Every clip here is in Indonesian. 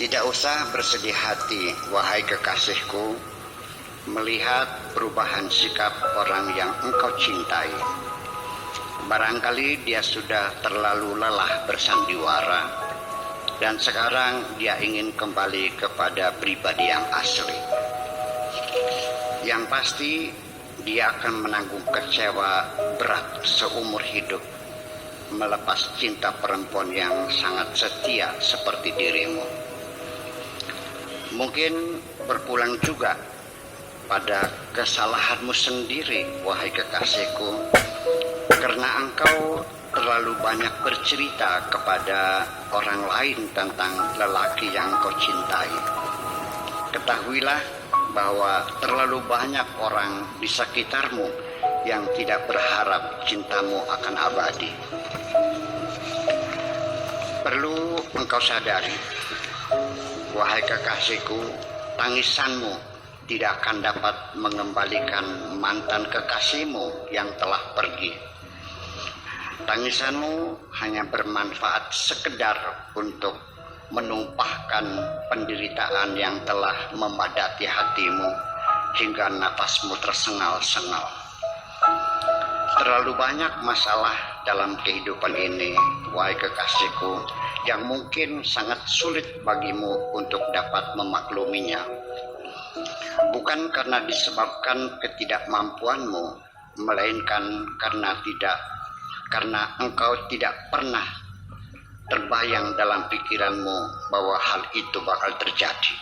Tidak usah bersedih hati, wahai kekasihku, melihat perubahan sikap orang yang engkau cintai. Barangkali dia sudah terlalu lelah bersandiwara, dan sekarang dia ingin kembali kepada pribadi yang asli. Yang pasti, dia akan menanggung kecewa berat seumur hidup melepas cinta perempuan yang sangat setia seperti dirimu. Mungkin berpulang juga pada kesalahanmu sendiri, wahai kekasihku, karena engkau terlalu banyak bercerita kepada orang lain tentang lelaki yang kau cintai. Ketahuilah bahwa terlalu banyak orang di sekitarmu yang tidak berharap cintamu akan abadi. Perlu engkau sadari, wahai kekasihku, tangisanmu tidak akan dapat mengembalikan mantan kekasihmu yang telah pergi. Tangisanmu hanya bermanfaat sekedar untuk menumpahkan penderitaan yang telah memadati hatimu hingga nafasmu tersengal-sengal. Terlalu banyak masalah dalam kehidupan ini, wahai kekasihku, yang mungkin sangat sulit bagimu untuk dapat memakluminya. Bukan karena disebabkan ketidakmampuanmu, melainkan karena engkau tidak pernah terbayang dalam pikiranmu bahwa hal itu bakal terjadi.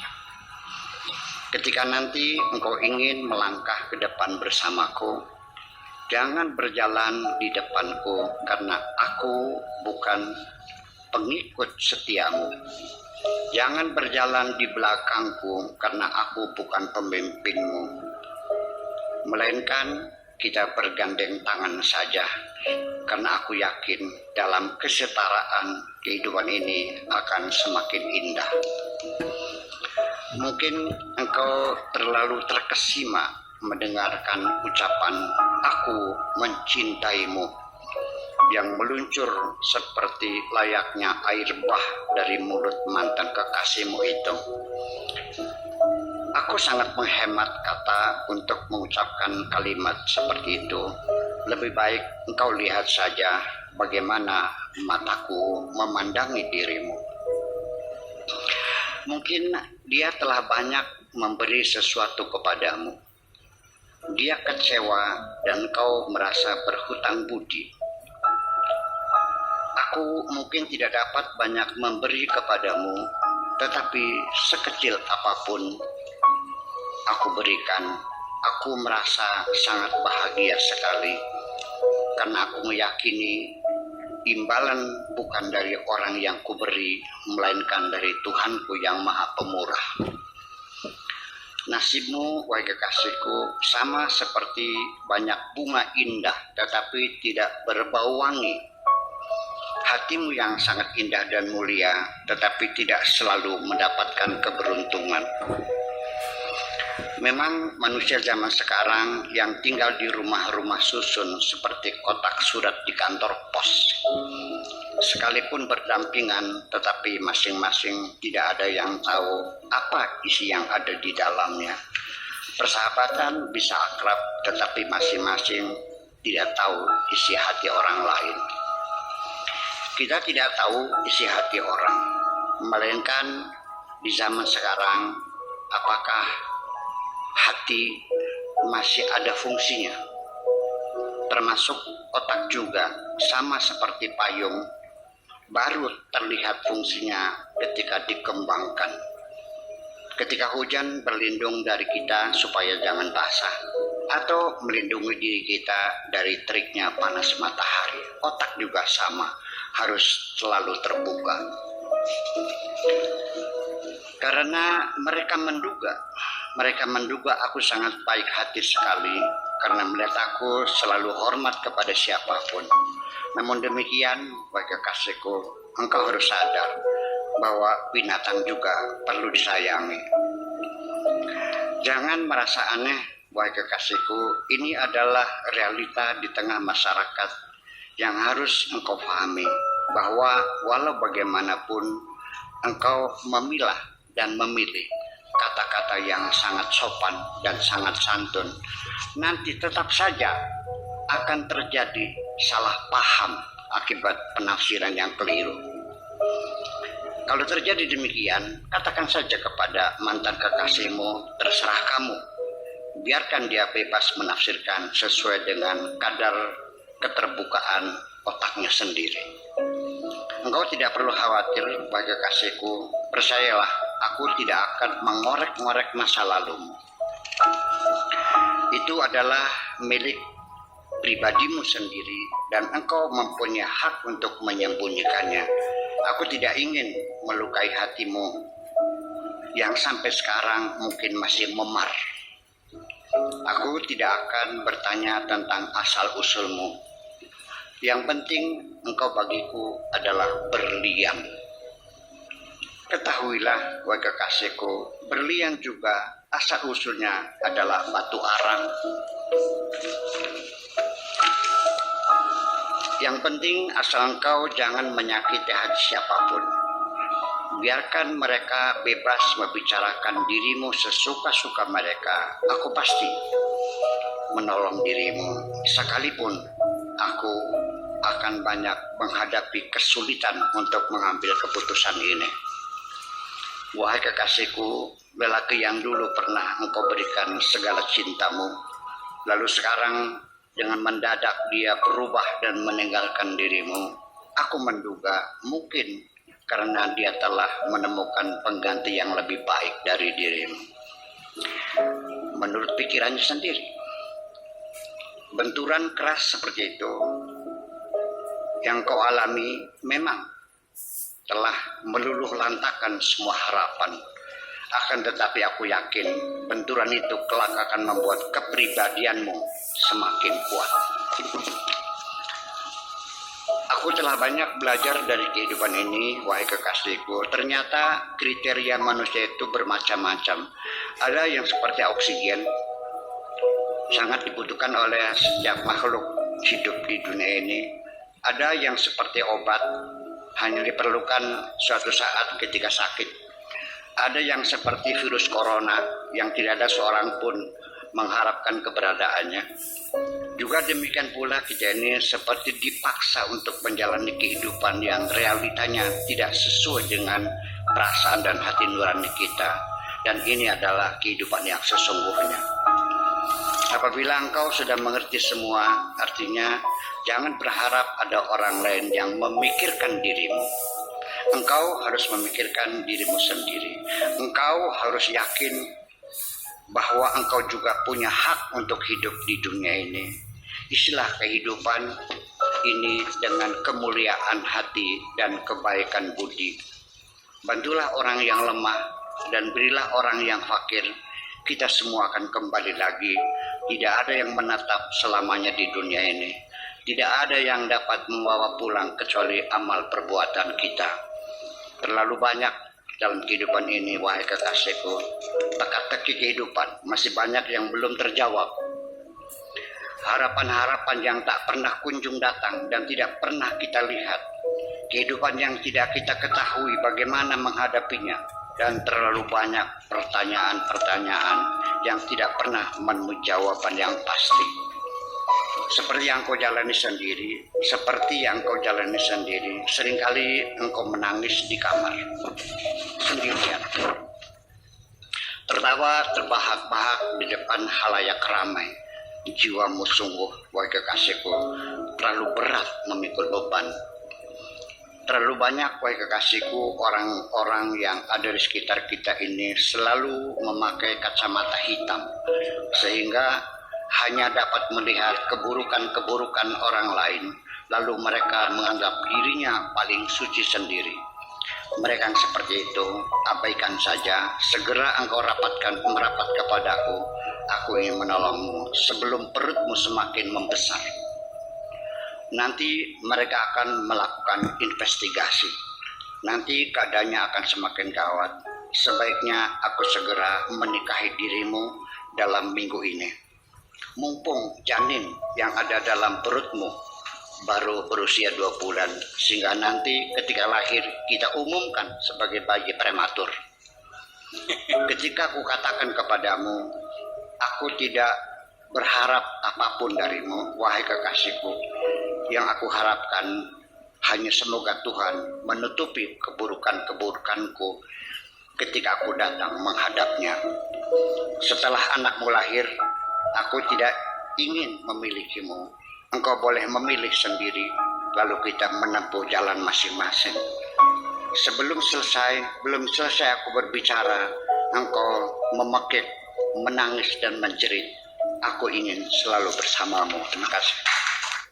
Ketika nanti engkau ingin melangkah ke depan bersamaku, jangan berjalan di depanku karena aku bukan pengikut setiamu. Jangan berjalan di belakangku karena aku bukan pemimpinmu. Melainkan kita bergandeng tangan saja, karena aku yakin dalam kesetaraan kehidupan ini akan semakin indah. Mungkin engkau terlalu terkesima mendengarkan ucapan "aku mencintaimu" yang meluncur seperti layaknya air bah dari mulut mantan kekasihmu itu. Aku sangat menghemat kata untuk mengucapkan kalimat seperti itu. Lebih baik engkau lihat saja bagaimana mataku memandangi dirimu. Mungkin dia telah banyak memberi sesuatu kepadamu. Dia kecewa dan kau merasa berhutang budi. Aku mungkin tidak dapat banyak memberi kepadamu, tetapi sekecil apapun aku berikan, aku merasa sangat bahagia sekali, karena aku meyakini imbalan bukan dari orang yang kuberi, melainkan dari Tuhanku yang Maha Pemurah. Nasibmu, wahai kekasihku, sama seperti banyak bunga indah tetapi tidak berbau wangi. Hatimu yang sangat indah dan mulia tetapi tidak selalu mendapatkan keberuntungan. Memang manusia zaman sekarang yang tinggal di rumah-rumah susun seperti kotak surat di kantor pos, sekalipun berdampingan tetapi masing-masing tidak ada yang tahu apa isi yang ada di dalamnya. Persahabatan bisa akrab tetapi masing-masing tidak tahu isi hati orang lain. Kita tidak tahu isi hati orang, melainkan di zaman sekarang apakah hati masih ada fungsinya. Termasuk otak juga, sama seperti payung, baru terlihat fungsinya ketika dikembangkan. Ketika hujan berlindung dari kita supaya jangan basah, atau melindungi diri kita dari teriknya panas matahari. Otak juga sama, harus selalu terbuka. Karena mereka menduga aku sangat baik hati sekali, karena melihat aku selalu hormat kepada siapapun. Namun demikian, wahai kekasihku, engkau harus sadar bahwa binatang juga perlu disayangi. Jangan merasa aneh, wahai kekasihku, ini adalah realita di tengah masyarakat yang harus engkau pahami, bahwa walau bagaimanapun engkau memilah dan memilih kata-kata yang sangat sopan dan sangat santun, nanti tetap saja akan terjadi salah paham akibat penafsiran yang keliru. Kalau terjadi demikian, katakan saja kepada mantan kekasihmu, terserah kamu. Biarkan dia bebas menafsirkan sesuai dengan kadar keterbukaan otaknya sendiri. Engkau tidak perlu khawatir, wahai kekasihku. Percayalah, aku tidak akan mengorek-ngorek masa lalumu. Itu adalah milik pribadimu sendiri dan engkau mempunyai hak untuk menyembunyikannya. Aku tidak ingin melukai hatimu yang sampai sekarang mungkin masih memar. Aku tidak akan bertanya tentang asal-usulmu. Yang penting engkau bagiku adalah berlian. Ketahuilah, wahai kekasihku, berlian juga asal-usulnya adalah batu arang. Yang penting asal engkau jangan menyakiti hati siapapun. Biarkan mereka bebas membicarakan dirimu sesuka-suka mereka. Aku pasti menolong dirimu, sekalipun aku akan banyak menghadapi kesulitan untuk mengambil keputusan ini. Wahai kekasihku, lelaki yang dulu pernah engkau berikan segala cintamu, lalu sekarang dengan mendadak dia berubah dan meninggalkan dirimu. Aku menduga mungkin karena dia telah menemukan pengganti yang lebih baik dari dirimu. Menurut pikirannya sendiri. Benturan keras seperti itu yang kau alami memang telah meluluh lantakan semua harapan. Akan tetapi aku yakin benturan itu kelak akan membuat kepribadianmu semakin kuat. Aku telah banyak belajar dari kehidupan ini, wahai kekasihku. Ternyata kriteria manusia itu bermacam-macam. Ada yang seperti oksigen, sangat dibutuhkan oleh setiap makhluk hidup di dunia ini. Ada yang seperti obat, hanya diperlukan suatu saat ketika sakit. Ada yang seperti virus corona, yang tidak ada seorang pun mengharapkan keberadaannya. Juga demikian pula kita ini seperti dipaksa untuk menjalani kehidupan yang realitanya tidak sesuai dengan perasaan dan hati nurani kita. Dan ini adalah kehidupan yang sesungguhnya. Apabila engkau sudah mengerti semua, artinya jangan berharap ada orang lain yang memikirkan dirimu. Engkau harus memikirkan dirimu sendiri. Engkau harus yakin bahwa engkau juga punya hak untuk hidup di dunia ini. Isilah kehidupan ini dengan kemuliaan hati dan kebaikan budi. Bantulah orang yang lemah dan berilah orang yang fakir. Kita semua akan kembali lagi. Tidak ada yang menatap selamanya di dunia ini. Tidak ada yang dapat membawa pulang kecuali amal perbuatan kita. Terlalu banyak dalam kehidupan ini, wahai kekasihku. Teka-teki kehidupan masih banyak yang belum terjawab. Harapan-harapan yang tak pernah kunjung datang dan tidak pernah kita lihat. Kehidupan yang tidak kita ketahui bagaimana menghadapinya. Dan terlalu banyak pertanyaan-pertanyaan yang tidak pernah menemui jawaban yang pasti. Seperti yang kau jalani sendiri, seringkali engkau menangis di kamar sendirian. Tertawa terbahak-bahak di depan halayak ramai. Jiwamu sungguh, wahai kekasihku, terlalu berat memikul beban. Terlalu banyak, wahai kekasihku, orang-orang yang ada di sekitar kita ini selalu memakai kacamata hitam, sehingga hanya dapat melihat keburukan-keburukan orang lain, lalu mereka menganggap dirinya paling suci sendiri. Mereka yang seperti itu, abaikan saja. Segera engkau merapat kepadaku. Aku ingin menolongmu sebelum perutmu semakin membesar. Nanti mereka akan melakukan investigasi. Nanti keadaannya akan semakin gawat. Sebaiknya aku segera menikahi dirimu dalam minggu ini. Mumpung janin yang ada dalam perutmu baru berusia 2 bulan, sehingga nanti ketika lahir kita umumkan sebagai bayi prematur. Ketika aku katakan kepadamu, aku tidak berharap apapun darimu, wahai kekasihku. Yang aku harapkan hanya semoga Tuhan menutupi keburukan-keburukanku ketika aku datang menghadapnya. Setelah anakmu lahir, aku tidak ingin memilikimu. Engkau boleh memilih sendiri, lalu kita menempuh jalan masing-masing. Belum selesai aku berbicara, engkau memekik, menangis dan menjerit. Aku ingin selalu bersamamu. Terima kasih.